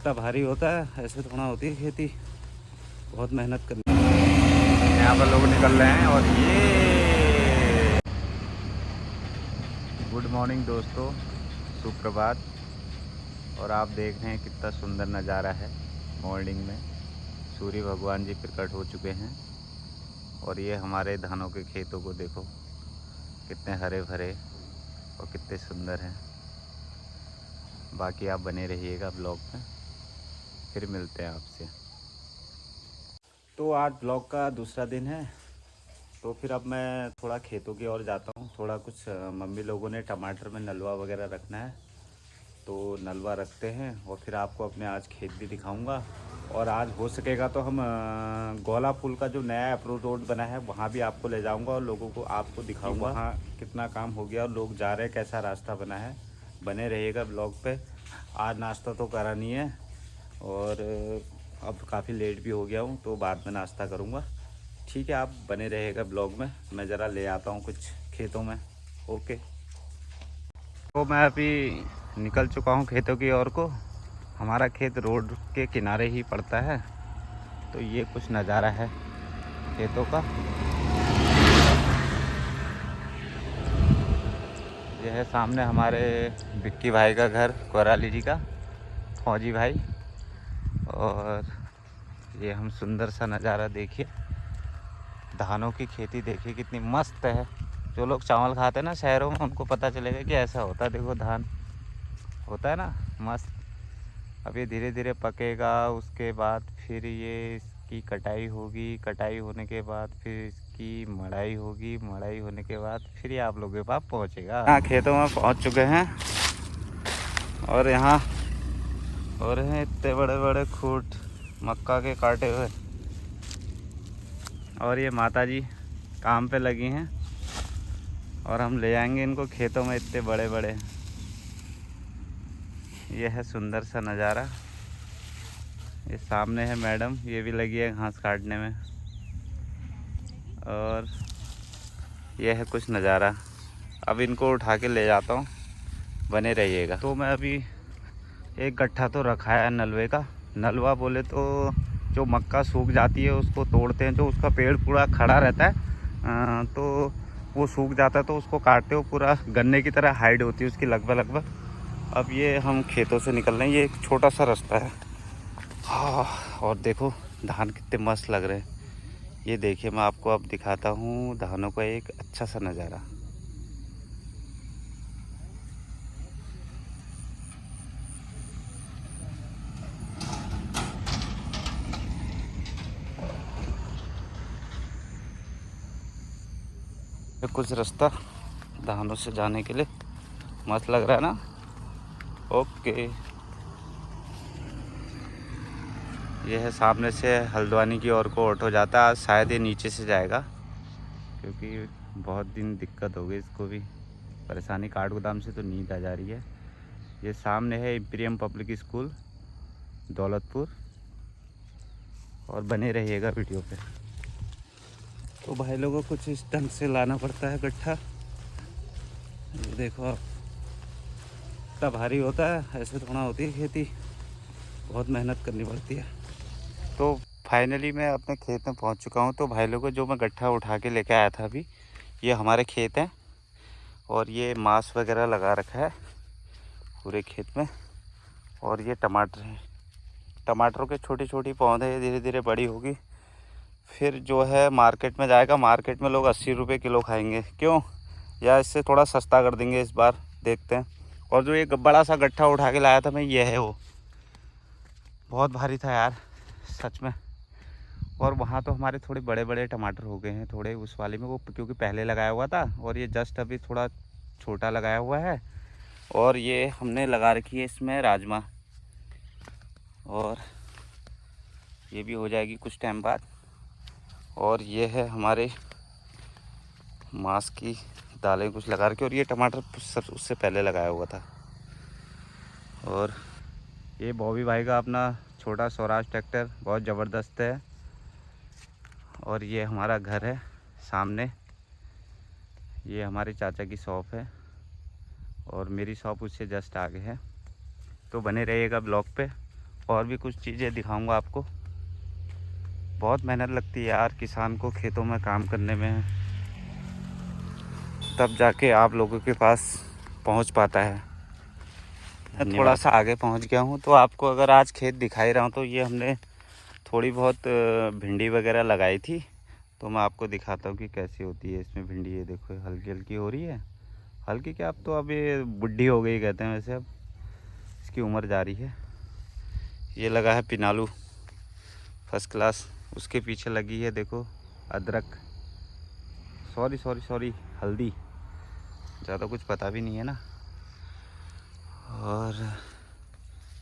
इतना भारी होता है, ऐसे थोड़ा होती है खेती, बहुत मेहनत करनी है। यहाँ पर लोग निकल रहे हैं और ये गुड मॉर्निंग दोस्तों, सुप्रभात। और आप देख रहे हैं कितना सुंदर नज़ारा है। मॉर्निंग में सूर्य भगवान जी प्रकट हो चुके हैं और ये हमारे धानों के खेतों को देखो कितने हरे भरे और कितने सुंदर हैं। बाकी आप बने रहिएगा ब्लॉग में, फिर मिलते हैं आपसे। तो आज ब्लॉग का दूसरा दिन है, तो फिर अब मैं थोड़ा खेतों की ओर जाता हूँ। थोड़ा कुछ मम्मी लोगों ने टमाटर में नलवा वगैरह रखना है, तो नलवा रखते हैं और फिर आपको अपने आज खेत भी दिखाऊंगा। और आज हो सकेगा तो हम गोला पुल का जो नया अप्रोच रोड बना है वहाँ भी आपको ले जाऊंगा और लोगों को आपको दिखाऊंगा वहाँ कितना काम हो गया और लोग जा रहे हैं, कैसा रास्ता बना है। बने रहिएगा ब्लॉग पे। आज नाश्ता तो करा नहीं है और अब काफ़ी लेट भी हो गया हूँ, तो बाद में नाश्ता करूँगा। ठीक है, आप बने रहेगा ब्लॉग में। मैं ज़रा ले आता हूँ कुछ खेतों में। ओके। तो मैं अभी निकल चुका हूँ खेतों की ओर को। हमारा खेत रोड के किनारे ही पड़ता है, तो ये कुछ नज़ारा है खेतों का। यह है सामने हमारे विक्की भाई का घर, कोराली जी का, फौजी भाई। और ये हम सुंदर सा नज़ारा देखिए, धानों की खेती देखिए कितनी मस्त है। जो लोग चावल खाते हैं ना शहरों में, उनको पता चलेगा कि ऐसा होता है। देखो धान होता है ना मस्त। अब ये धीरे धीरे पकेगा, उसके बाद फिर ये इसकी कटाई होगी, कटाई होने के बाद फिर इसकी मड़ाई होगी, मड़ाई होने के बाद फिर ये आप लोगों के पास पहुंचेगा। यहाँ खेतों में पहुंच चुके हैं और यहाँ हो रहे हैं इतने बड़े बड़े खूंट मक्का के काटे हुए। और ये माता जी काम पे लगी हैं और हम ले जाएंगे इनको खेतों में, इतने बड़े बड़े। ये है सुंदर सा नज़ारा। ये सामने है मैडम, ये भी लगी है घास काटने में। और यह है कुछ नज़ारा। अब इनको उठा के ले जाता हूँ, बने रहिएगा। तो मैं अभी एक गट्ठा तो रखा है नलवे का। नलवा बोले तो जो मक्का सूख जाती है उसको तोड़ते हैं, जो उसका पेड़ पूरा खड़ा रहता है तो वो सूख जाता है, तो उसको काटते हो पूरा गन्ने की तरह हाइट होती है उसकी लगभग लगभग। अब ये हम खेतों से निकल रहे हैं, ये एक छोटा सा रास्ता है। हाँ, और देखो धान कितने मस्त लग रहे हैं। ये देखिए, मैं आपको अब दिखाता हूँ धानों का एक अच्छा सा नज़ारा। ये कुछ रास्ता धानों से जाने के लिए मस्त लग रहा है ना। ओके। ये है सामने से हल्द्वानी की ओर को ऑटो जाता है। आज शायद ये नीचे से जाएगा, क्योंकि बहुत दिन दिक्कत हो गई इसको भी, परेशानी। काठगोदाम से तो नींद आ जा रही है। ये सामने है इम्पीरियम पब्लिक स्कूल दौलतपुर। और बने रहिएगा वीडियो पे। तो भाई लोगों को कुछ इस ढंग से लाना पड़ता है गट्ठा। ये देखो आप, इतना भारी होता है, ऐसे थोड़ा होती है खेती, बहुत मेहनत करनी पड़ती है। तो फाइनली मैं अपने खेत में पहुंच चुका हूं। तो भाई लोगों, जो मैं गट्ठा उठा के लेके आया था अभी, ये हमारे खेत हैं और ये मांस वगैरह लगा रखा है पूरे खेत में। और ये टमाटर है, टमाटरों के छोटी छोटी पौधे धीरे धीरे बड़ी होगी, फिर जो है मार्केट में जाएगा। मार्केट में लोग 80 रुपये किलो खाएंगे, क्यों, या इससे थोड़ा सस्ता कर देंगे इस बार, देखते हैं। और जो एक बड़ा सा गट्ठा उठा के लाया था मैं, ये है वो, बहुत भारी था यार सच में। और वहाँ तो हमारे थोड़े बड़े बड़े टमाटर हो गए हैं थोड़े उस वाले में, वो क्योंकि पहले लगाया हुआ था। और ये जस्ट अभी थोड़ा छोटा लगाया हुआ है। और ये हमने लगा रखी है इसमें राजमा, और ये भी हो जाएगी कुछ टाइम बाद। और ये है हमारे मांस की दालें कुछ लगा रखी, और ये टमाटर सब उससे पहले लगाया हुआ था। और ये बॉबी भाई का अपना छोटा स्वराज ट्रैक्टर बहुत ज़बरदस्त है। और ये हमारा घर है सामने, ये हमारे चाचा की शॉप है और मेरी शॉप उससे जस्ट आगे है। तो बने रहिएगा ब्लॉग पे और भी कुछ चीज़ें दिखाऊंगा आपको। बहुत मेहनत लगती है यार किसान को खेतों में काम करने में, तब जाके आप लोगों के पास पहुंच पाता है। मैं थोड़ा सा आगे पहुंच गया हूं, तो आपको अगर आज खेत दिखाई रहा हूं तो ये हमने थोड़ी बहुत भिंडी वगैरह लगाई थी, तो मैं आपको दिखाता हूं कि कैसी होती है इसमें भिंडी। ये देखो हल्की हल्की हो रही है, हल्की क्या, अब तो अब ये बुढ़ी हो गई कहते हैं वैसे, अब इसकी उम्र जा रही है। ये लगा है पिनालू फर्स्ट क्लास, उसके पीछे लगी है देखो अदरक, सॉरी हल्दी, ज़्यादा कुछ पता भी नहीं है ना। और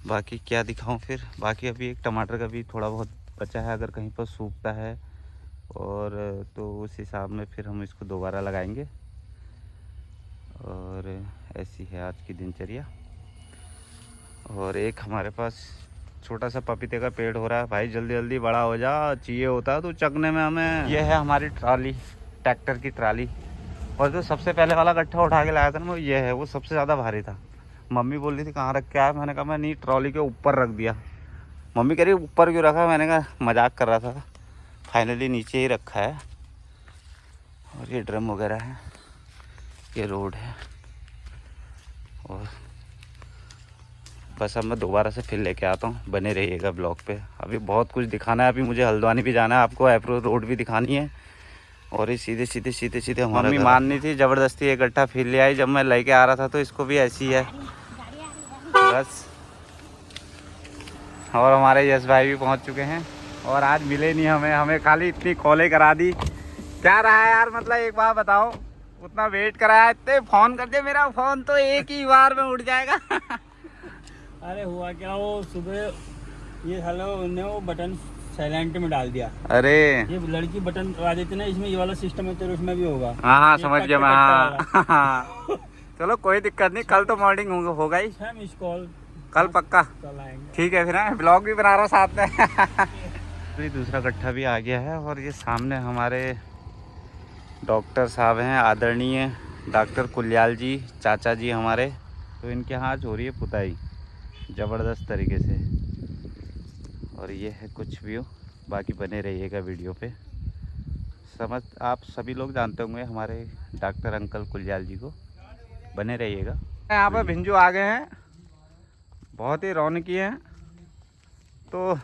बाकी क्या दिखाऊं फिर, बाकी अभी एक टमाटर का भी थोड़ा बहुत बचा है, अगर कहीं पर सूखता है और तो उस हिसाब में फिर हम इसको दोबारा लगाएंगे। और ऐसी है आज की दिनचर्या। और एक हमारे पास छोटा सा पपीते का पेड़ हो रहा है, भाई जल्दी जल्दी बड़ा हो जा, चाहिए होता तो चकने में हमें। यह है हमारी ट्राली, ट्रैक्टर की ट्राली। और जो सबसे पहले वाला गट्ठा उठा के लाया था ना वो ये है, वो सबसे ज़्यादा भारी था। मम्मी बोल रही थी कहाँ रख के आया, मैंने कहा मैं नहीं ट्रॉली के ऊपर रख दिया। मम्मी कह रही ऊपर क्यों रखा, मैंने कहा मजाक कर रहा था। फाइनली नीचे ही रखा है। और ये ड्रम वगैरह है, ये रोड है। और बस अब मैं दोबारा से फिर लेके आता हूँ, बने रहिएगा ब्लॉग पे। अभी बहुत कुछ दिखाना है, अभी मुझे हल्द्वानी भी जाना है, आपको अप्रोच रोड भी दिखानी है। और ये सीधे हमारा मम्मी माननी थी, ज़बरदस्ती एक गट्ठा फिर ले आई। जब मैं लेके आ रहा था तो इसको भी ऐसी है बस। और हमारे यश भाई भी पहुंच चुके हैं, और आज मिले नहीं हमें खाली इतनी कॉलें करा दी। क्या रहा है यार, मतलब एक बार बताओ, उतना वेट कराया, इतने फ़ोन कर दे, मेरा फ़ोन तो एक ही बार में उठ जाएगा। अरे हुआ क्या, वो सुबह ये हेलो ने वो बटन साइलेंट में डाल दिया। अरे ये लड़की बटन दबा देती ना, इसमें ये वाला सिस्टम है, तेरे उसमें भी होगा। हाँ समझ गया मैं। हाँ चलो कोई दिक्कत नहीं, कल तो मॉर्निंग होगा ही, मिस कॉल कल पक्का। कल आएंगे, ठीक है फिर, ब्लॉग भी बना रहा हूँ साथ में। दूसरा गट्ठा भी आ गया है। और ये सामने हमारे डॉक्टर साहब हैं, आदरणीय डॉक्टर कुल्याल जी, चाचा जी हमारे। तो इनके यहाँ आज हो रही है पुताई ज़बरदस्त तरीके से। और ये है कुछ व्यू, बाकी बने रहिएगा वीडियो पे। समझ आप सभी लोग जानते होंगे हमारे डॉक्टर अंकल कुल्याल जी को, बने रहिएगा। यहाँ पर भिंजू आ गए हैं, बहुत ही रौनकी हैं। तो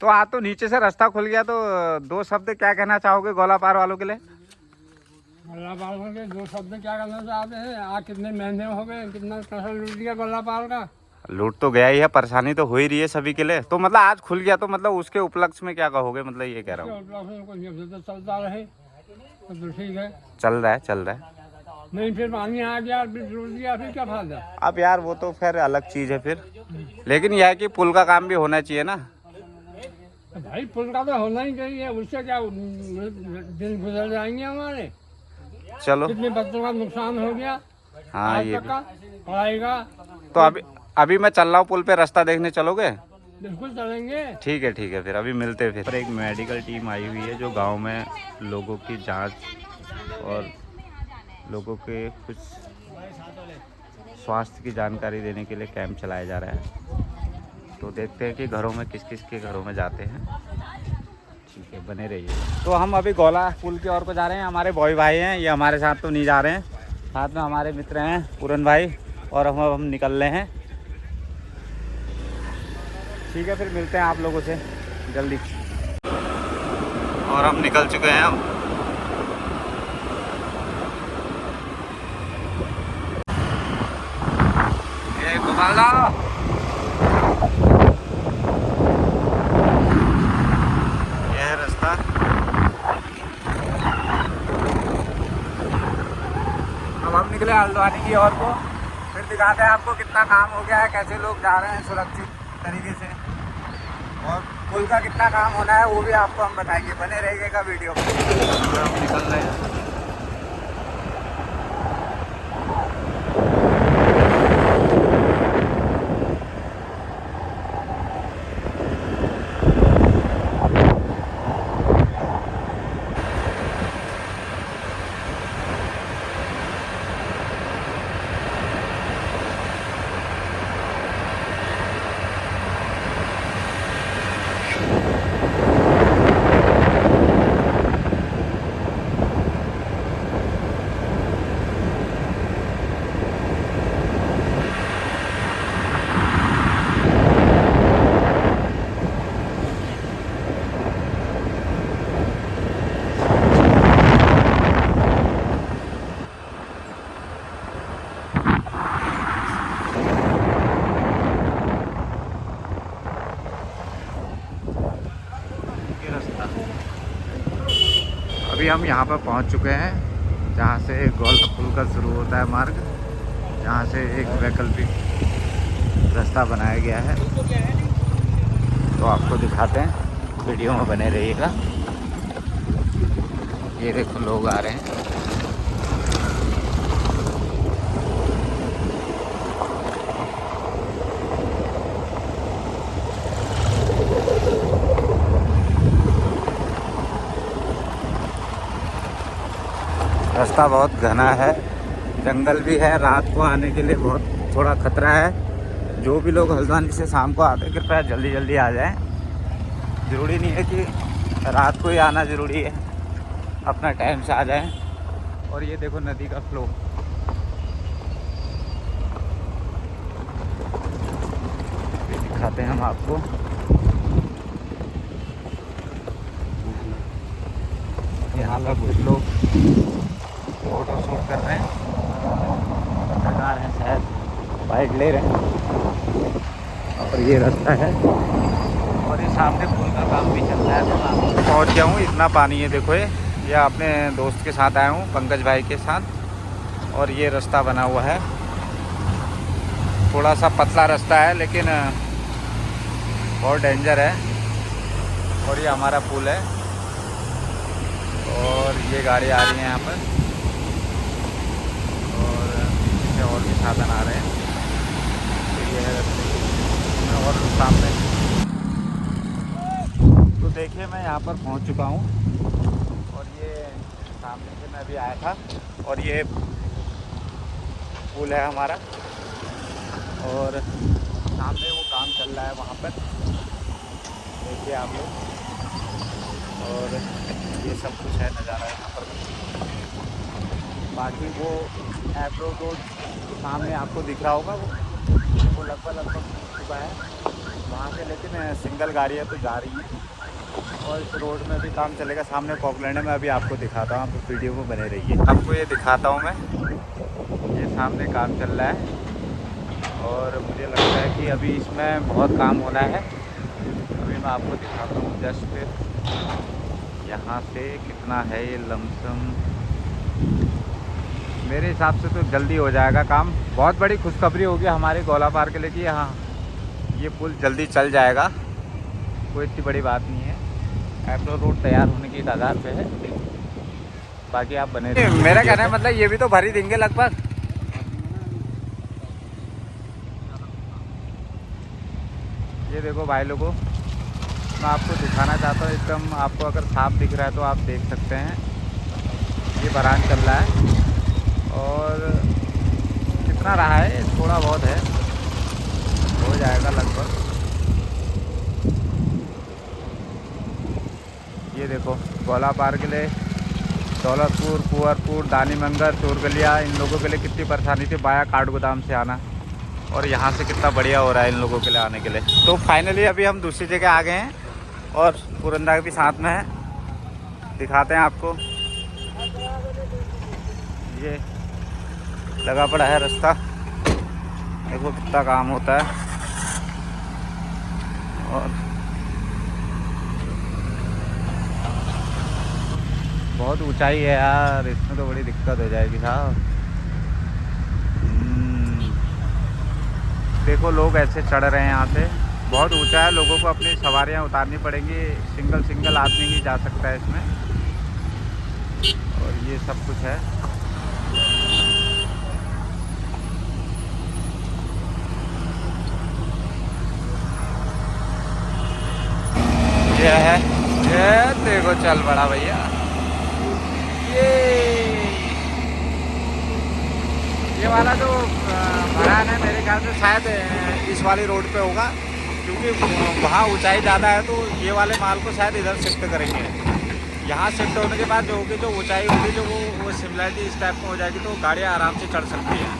आज तो नीचे से रास्ता खुल गया, तो दो शब्द क्या कहना चाहोगे गोला पार वालों के लिए? गोला पाल के दो शब्द क्या करना चाहते हैं? आज कितने महंगे हो गए, कितना पैसा लूट लिया गोला पाल का। लूट तो गया ही है, परेशानी तो हो ही रही है सभी के लिए। तो मतलब आज खुल गया, तो मतलब उसके उपलक्ष्य में क्या कहोगे, मतलब ये कह रहा हूँ। तो चलता रहे तो ठीक है, चल रहा है। नहीं फिर पानी आ गया, लूट दिया, फिर क्या फायदा। अब यार वो तो फिर अलग चीज़ है फिर, लेकिन यह है कि पुल का काम भी होना चाहिए ना भाई। पुल का तो होना ही चाहिए, उससे क्या दिन गुजर जाएंगे हमारे। चलो कितने बच्चों का नुकसान हो गया। हाँ ये भी। पढ़ाई का। तो अभी मैं चल रहा हूँ पुल पे, रास्ता देखने चलोगे? बिल्कुल चलेंगे। ठीक है फिर अभी मिलते हैं। फिर एक मेडिकल टीम आई हुई है जो गांव में लोगों की जांच और लोगों के कुछ स्वास्थ्य की जानकारी देने के लिए कैंप चलाया जा रहा है। तो देखते हैं कि घरों में किस किस के घरों में जाते हैं। ठीक है बने रहिए। तो हम अभी गोला पुल की ओर को जा रहे हैं। हमारे बॉय भाई हैं, ये हमारे साथ तो नहीं जा रहे हैं, साथ में हमारे मित्र हैं पूरन भाई, और हम निकल रहे हैं। ठीक है फिर मिलते हैं आप लोगों से जल्दी। और हम निकल चुके हैं। ये गोपाला ये है रास्ता। अब हम निकले हल्द्वानी की ओर को, फिर दिखाते हैं आपको कितना काम हो गया है, कैसे लोग जा रहे हैं सुरक्षित तरीके से, और पुल का कितना काम होना है वो भी आपको हम बताएंगे। बने रहिएगा वीडियो में। हम निकल रहे हैं। अभी हम यहाँ पर पहुँच चुके हैं जहाँ से गोला पुल का शुरू होता है मार्ग, जहाँ से एक वैकल्पिक रास्ता बनाया गया है। तो आपको दिखाते हैं, वीडियो में बने रहिएगा। ये देखो लोग आ रहे हैं। रास्ता बहुत घना है, जंगल भी है, रात को आने के लिए बहुत थोड़ा खतरा है। जो भी लोग हल्द्वानी से शाम को आते हैं कृपया जल्दी जल्दी आ जाएं। ज़रूरी नहीं है कि रात को ही आना ज़रूरी है, अपना टाइम से आ जाएं। और ये देखो नदी का फ्लो, ये दिखाते हैं हम आपको। यहाँ पर कुछ लोग फोटो शूट कर रहे हैं, पत्रकार हैं शायद, बाइक ले रहे हैं। और ये रास्ता है और ये सामने पुल का काम भी चल रहा है। पहुँच गया हूँ, इतना पानी है देखो। ये अपने दोस्त के साथ आया हूँ, पंकज भाई के साथ। और ये रास्ता बना हुआ है, थोड़ा सा पतला रास्ता है लेकिन बहुत डेंजर है। और ये हमारा पुल है और ये गाड़ी आ रही है यहाँ पर, और पीछे से और भी साधन आ रहे हैं। तो ये है रास्ते और सामने। तो देखिए मैं यहाँ पर पहुँच चुका हूँ और ये सामने से मैं अभी आया था। और ये पुल है हमारा और सामने वो काम चल रहा है वहाँ पर, देखिए आप लोग। और ये सब कुछ है नज़ारा यहाँ पर। बाकी वो एप्रो रोड सामने आपको दिख रहा होगा, वो लगभग चुका है वहाँ से, लेकिन सिंगल गाड़ी है तो जा रही है। और इस रोड में भी काम चलेगा, सामने पॉकलैंड में अभी आपको दिखाता हूँ, आप वीडियो में बने रहिए। आपको ये दिखाता हूँ मैं, ये सामने काम चल रहा है और मुझे लगता है कि अभी इसमें बहुत काम होना है। अभी मैं आपको दिखाता हूँ जस्ट यहाँ से कितना है ये लमसम। मेरे हिसाब से तो जल्दी हो जाएगा काम। बहुत बड़ी खुशखबरी होगी हमारे गोला पार के लिए कि यहाँ ये पुल जल्दी चल जाएगा, कोई इतनी बड़ी बात नहीं है। एप्रो रोड तैयार होने की तादाद पे है, बाकी आप बने रहिए। मेरा कहना है मतलब ये भी तो भर ही देंगे लगभग। ये देखो भाई लोगों, मैं आपको दिखाना चाहता हूँ एकदम, आपको अगर साफ दिख रहा है तो आप देख सकते हैं। ये बरान चल रहा है और कितना रहा है, थोड़ा बहुत है, हो जाएगा लगभग। ये देखो गोला पार के लिए दौलतपुर, कुंवरपुर, दानीमंगर, चोरगलिया, इन लोगों के लिए कितनी परेशानी थी बाया काठगोदाम से आना, और यहाँ से कितना बढ़िया हो रहा है इन लोगों के लिए आने के लिए। तो फाइनली अभी हम दूसरी जगह आ गए हैं और पुरंदा भी साथ में है, दिखाते हैं आपको। ये लगा पड़ा है रास्ता, देखो कितना काम होता है। और बहुत ऊंचाई है यार, इसमें तो बड़ी दिक्कत हो जाएगी साहब। देखो लोग ऐसे चढ़ रहे हैं यहाँ से, बहुत ऊंचा है, लोगों को अपनी सवारियाँ उतारनी पड़ेंगी, सिंगल आदमी ही जा सकता है इसमें। और ये सब कुछ है। ये है, ये देखो चल बड़ा भैया। ये वाला जो भरान है मेरे ख्याल से शायद इस वाली रोड पे होगा, क्योंकि वहाँ ऊंचाई ज़्यादा है, तो ये वाले माल को शायद इधर शिफ्ट करेंगे। यहाँ शिफ्ट होने के बाद जो होगी, जो ऊंचाई होगी, जो वो सिमिलरिटी इस टाइप में हो जाएगी, तो गाड़ियाँ आराम से चढ़ सकती हैं।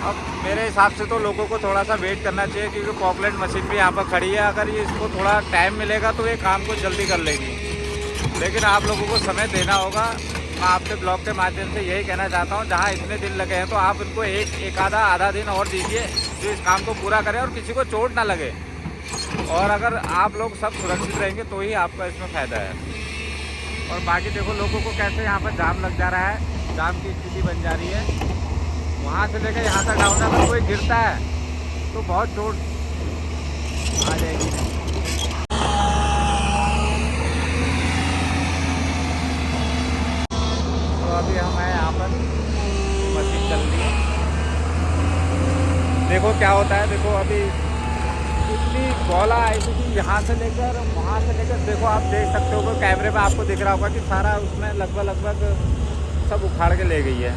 अब मेरे हिसाब से तो लोगों को थोड़ा सा वेट करना चाहिए, क्योंकि पॉकलैंड मशीन भी यहाँ पर खड़ी है। अगर ये इसको थोड़ा टाइम मिलेगा तो ये काम को जल्दी कर लेगी, लेकिन आप लोगों को समय देना होगा। मैं आपके ब्लॉग के माध्यम से यही कहना चाहता हूँ, जहाँ इतने दिन लगे हैं तो आप इनको एक आधा दिन और दीजिए, जो इस काम को पूरा करें और किसी को चोट ना लगे। और अगर आप लोग सब सुरक्षित रहेंगे तो ही आपका इसमें फ़ायदा है। और बाकी देखो लोगों को कैसे यहाँ पर जाम लग जा रहा है, जाम की स्थिति बन जा रही है। वहाँ से लेकर यहाँ तक डाउन अगर कोई गिरता है तो बहुत चोट आ जाएगी। तो अभी हम हैं यहाँ पर, मशीन चल रही है। देखो क्या होता है, देखो अभी इतनी गोला आई थी कि यहाँ से लेकर वहाँ से लेकर, देखो आप देख सकते हो कैमरे में आपको दिख रहा होगा कि सारा उसमें लगभग सब उखाड़ के ले गई है।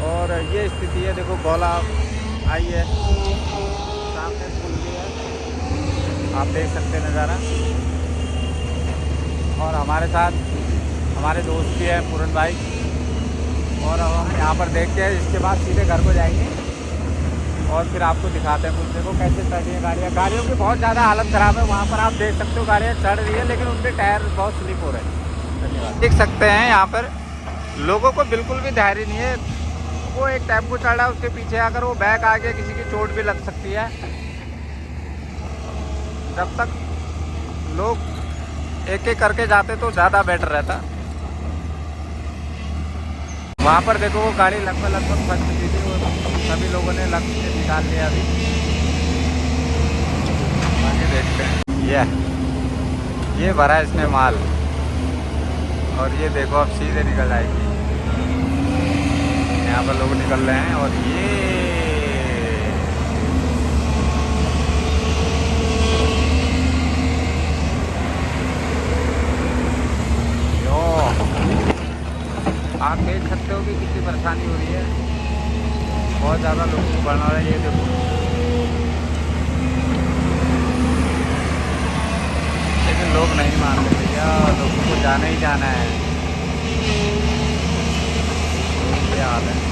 और ये स्थिति है, देखो गोला आई है, सामने पुल भी है, आप देख सकते हैं नज़ारा। और हमारे साथ हमारे दोस्त भी हैं पूरन भाई, और अब हम यहाँ पर देखते हैं, इसके बाद सीधे घर को जाएंगे और फिर आपको दिखाते हैं कुछ। देखो कैसे चल रही है गाड़ियाँ, गाड़ियों की बहुत ज़्यादा हालत ख़राब है। वहाँ पर आप देख सकते हो गाड़ियाँ चढ़ रही है, लेकिन उनके टायर बहुत स्लिप हो रहे हैं। धन्यवाद। देख सकते हैं यहाँ पर लोगों को बिल्कुल भी धैर्य नहीं है। वो एक टेम्पो चढ़ रहा है, उसके पीछे अगर वो बैक आ गया किसी की चोट भी लग सकती है। जब तक लोग एक एक करके जाते तो ज़्यादा बेटर रहता। वहाँ पर देखो वो गाड़ी लगभग फंस चुकी थी, वो सभी लोगों ने लग से निकाल लिया। अभी आगे देखते हैं। ये भरा इसमें माल, और ये देखो अब सीधे निकल आएगी। यहाँ पर लोग निकल रहे हैं, और ये आप देख सकते हो कि कितनी परेशानी हो रही है। बहुत ज़्यादा लोगों को बढ़ना रहा है। ये देखो, लेकिन लोग नहीं मान रहे भैया, लोगों को जाना ही जाना है। क्या हाल है।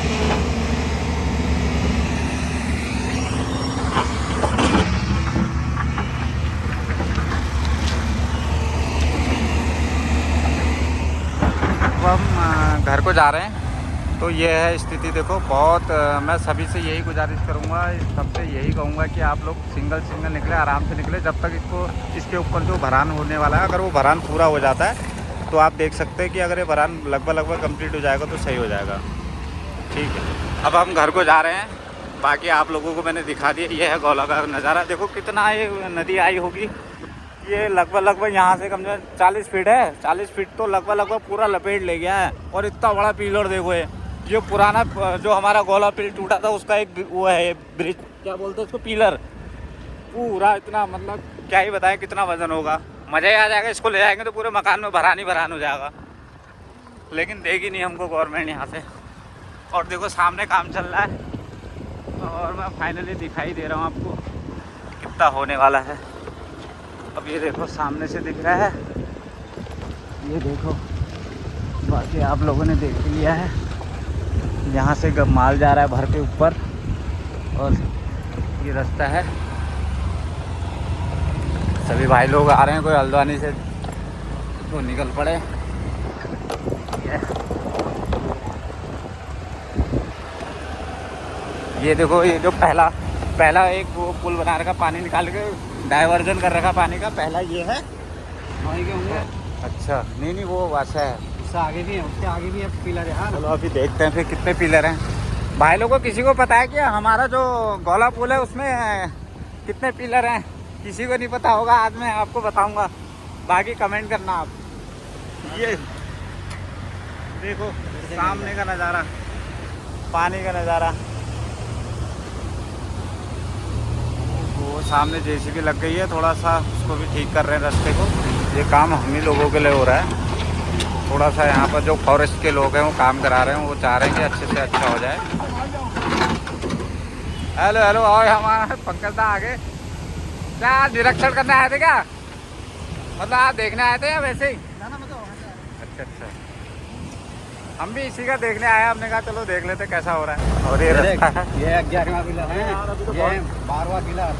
अब हम घर को जा रहे हैं, तो ये है स्थिति। देखो बहुत मैं सभी से यही गुजारिश करूँगा, सबसे यही कहूँगा कि आप लोग सिंगल निकले, आराम से निकले। जब तक इसके ऊपर जो भरान होने वाला है, अगर वो भरान पूरा हो जाता है तो आप देख सकते हैं कि अगर ये भरान लगभग कंप्लीट हो जाएगा तो सही हो जाएगा। ठीक है, अब हम घर को जा रहे हैं। बाकी आप लोगों को मैंने दिखा दिया। ये है गौला का नज़ारा। देखो कितना ये नदी आई होगी। ये लगभग यहाँ से कम से कम 40 फीट है। 40 फीट तो लगभग पूरा लपेट ले गया है। और इतना बड़ा पिलर देखो, ये पुराना जो हमारा गोला पिल टूटा था उसका एक वो है ब्रिज, क्या बोलते हैं उसको, पिलर। पूरा इतना, मतलब क्या ही बताएं कितना वजन होगा। मज़ा ही आ जाएगा। इसको ले जाएंगे तो पूरे मकान में भरान हो जाएगा। लेकिन देगी नहीं हमको गवर्नमेंट यहाँ से। और देखो सामने काम चल रहा है, और मैं फाइनली दिखाई दे रहा हूँ आपको कितना होने वाला है। अब ये देखो सामने से दिख रहा है, ये देखो। बाकी आप लोगों ने देख लिया है, यहाँ से माल जा रहा है भर के ऊपर, और ये रास्ता है। सभी भाई लोग आ रहे हैं, कोई हल्द्वानी से तो निकल पड़े। ये देखो, ये जो पहला एक वो पुल बना रखा, पानी निकाल के डाइवर्जन कर रखा पानी का, पहला ये है। वहीं के होंगे। अच्छा, नहीं वो वैसा है। उससे आगे भी है, उसके आगे भी है पिलर है। चलो अभी देखते हैं फिर कितने पिलर हैं। भाई लोगों को किसी को पता है कि हमारा जो गौला पुल है उसमें कितने पिलर हैं? किसी को नहीं पता होगा, आज मैं आपको बताऊंगा। बाकी कमेंट करना आप। ये देखो सामने का नज़ारा, पानी का नज़ारा। वो सामने जेसीबी लग गई है, थोड़ा सा उसको भी ठीक कर रहे हैं रास्ते को। ये काम हम ही लोगों के लिए हो रहा है। थोड़ा सा यहाँ पर जो फॉरेस्ट के लोग हैं वो काम करा रहे हैं, वो चाह रहे हैं कि अच्छे से अच्छा हो जाए। हेलो और हमारा पंकज दा आगे क्या निरीक्षण करने आए थे क्या? मतलब आप देखने आए थे या वैसे ही? अच्छा, हम भी इसी का देखने आए। हमने कहा चलो देख लेते कैसा हो रहा है। और ये रास्ता है, ये 11वां पिलर है, ये 12वां पिलर,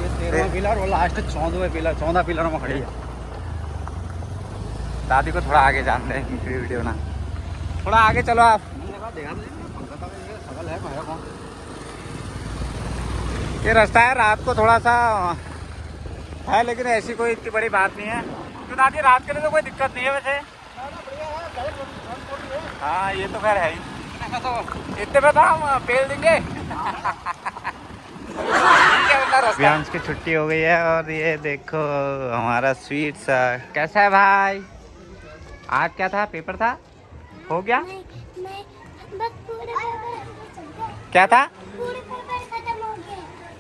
ये 13वां पिलर, और लास्ट 14वां पिलर। 14 पिलरों में खड़ी है। दादी को थोड़ा आगे जानते हैं, वीडियो ना थोड़ा आगे चलो आप। ये रास्ता है, रात को थोड़ा सा है, लेकिन ऐसी कोई इतनी बड़ी बात नहीं है। तो दादी रात के लिए तो कोई दिक्कत नहीं है वैसे। हाँ ये तो खैर है ही। इतने में तो हम पेल देंगे। प्रियांश की छुट्टी हो गई है और ये देखो हमारा स्वीट सा कैसा है भाई। आज क्या था, पेपर था, हो गया? क्या था?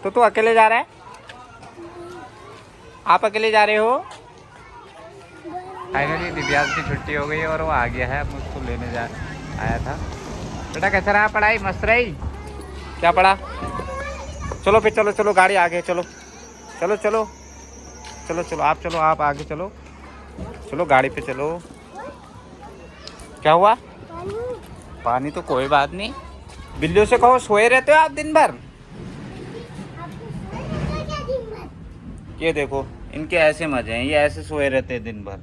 तो तू अकेले जा रहा है? आप अकेले जा रहे हो? फाइनली दिव्यांश की छुट्टी हो गई और वो आ गया है, अब उसको लेने जा आया था। बेटा कैसा रहा पढ़ाई? मस्त रही? क्या पढ़ा? चलो फिर चलो चलो गाड़ी आगे, चलो चलो चलो चलो चलो आप चलो, आप आगे चलो, चलो गाड़ी पे चलो। क्या हुआ? पानी तो कोई बात नहीं। बिल्लियों से कहो सोए रहते हो आप दिन भर। ये देखो इनके ऐसे मजे हैं, ये ऐसे सोए रहते हैं दिन भर।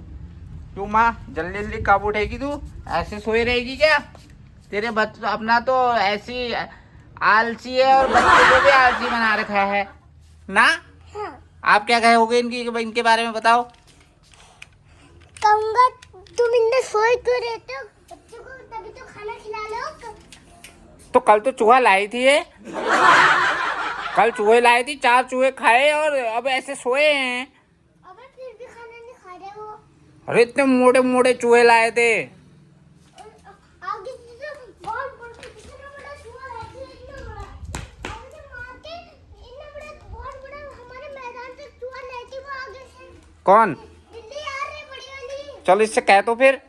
क्यों माँ जल्दी जल्दी कब उठेगी तू? ऐसे सोए रहेगी क्या? तेरे बच्चे अपना तो ऐसी आलसी है और बच्चे को भी आलसी बना रखा है ना। हाँ। आप क्या कहोगे इनके बारे में बताओ। कहूँगा तुम इनमें सोए क्यों रहते हो? बच्चों को तभी तो खाना खिला लो। तो कल तो चूहा लाई थी ये। कल चूहे लाए थी, 4 चूहे खाए और अब ऐसे सोए हैं। अबे फिर भी खाना नहीं खा रहे हो। अरे इतने मोटे मोटे चूहे लाए थे। आगे से बहुत इतना बड़ा चूहा है, इतना बड़ा। आगे से मार के इतना बड़ा बहुत बड़ा हमारे मैदान तक चूहा लेती वो आगे से। कौन? बिल्ली आ रही बड़ी वाली। चलो इससे कह तो फिर,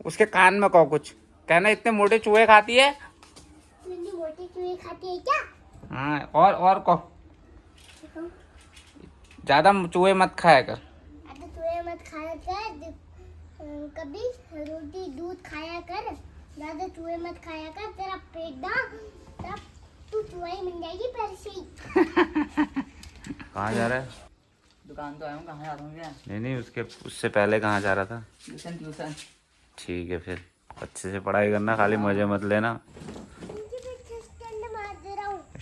उसके कान में कहो कुछ, कहना इतने मोटे चूहे खाती है। बिल्ली मोटे चूहे खाती है क्या? हाँ और कहो, ज्यादा चूहे मत खाया कर। अरे चूहे मत खाया कर, कभी रोटी दूध खाया कर, ज्यादा चूहे मत खाया कर, तेरा पेट ना तब तू चूहा ही बन जाएगी पैर से ही। कहाँ जा रहा है? दुकान तो आया हूँ, कहाँ जा रहा हूँ क्या? नहीं उससे पहले कहाँ जा रहा था? ट्यूशन। ठीक है फिर अच्छे से पढ़ाई करना, खाली मजे मत लेना।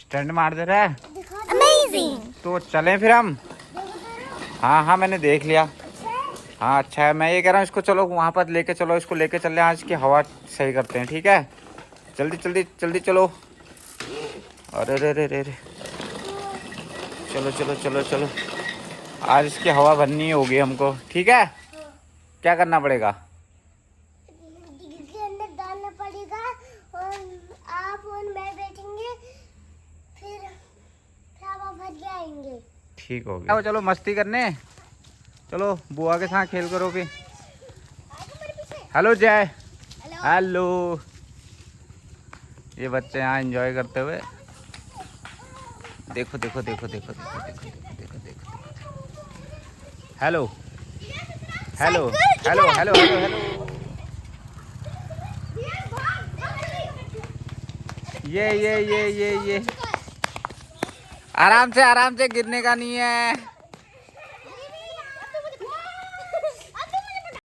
स्टैंड मार दे रहा है? अमेजिंग। तो चलें फिर हम। हाँ हाँ मैंने देख लिया। हाँ अच्छा है, मैं ये कह रहा हूँ इसको चलो वहाँ पर लेके चलो, इसको लेके चल रहे हैं, आज की हवा सही करते हैं, ठीक है? जल्दी जल्दी जल्दी चलो। अरे रे रे रे रे, चलो चलो चलो चलो, आज इसकी हवा भरनी होगी हमको, ठीक है? क्या करना पड़ेगा? के अंदर डालना पड़ेगा और आप और मैं बैठेंगे, फिर हवा भर जाएंगे। ठीक हो गया। चलो मस्ती करने, चलो बुआ के साथ खेल करो भी। हेलो जय। हेलो। ये बच्चे यहाँ एंजॉय करते हुए, देखो देखो देखो देखो देखो देखो देखो देखो देखो। Hello hello hello hello hello hello. ये आराम से गिरने का नहीं है।